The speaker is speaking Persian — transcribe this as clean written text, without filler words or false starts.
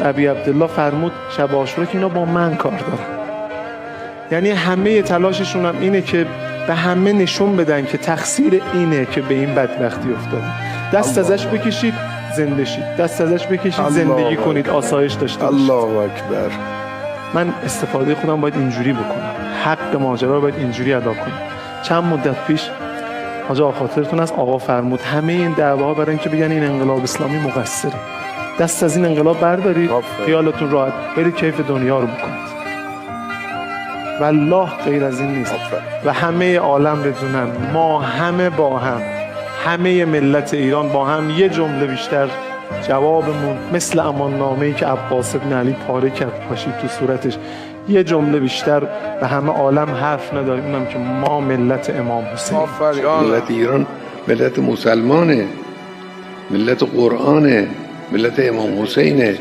ابی عبدالله فرمود شب عاشورا که اینا با من کار دارن. یعنی همه تلاششون هم اینه که به همه نشون بدن که تقصیر اینه که به این بدبختی افتاده. دست ازش بکشید زنده شید، دست ازش بکشید زندگی کنید، آسایش داشته باشید. الله اکبر. من استفاده خودم باید اینجوری بکنم، حق ماجرا رو باید اینجوری ادا کنم. چند مدت پیش حاج آقا خاطرتون از آقا فرمود همه این دعواها برای اینکه بگن این انقلاب اسلامی مقصره، دست از این انقلاب بردارید، خیالتون راحت، برید کیف دنیا رو بکنید. والله غیر از این نیست. و همه عالم بدونن ما همه با هم، همه ملت ایران با هم یه جمله بیشتر جوابمون مثل امان‌نامه‌ای که عباس بن علی پاره کرد پاشید تو صورتش، یه جمله بیشتر به همه عالم حرف نداریم، اونم که ما ملت امام حسین. ملت ایران ملت مسلمانه، ملت قرآنه، ملت امام حسینه.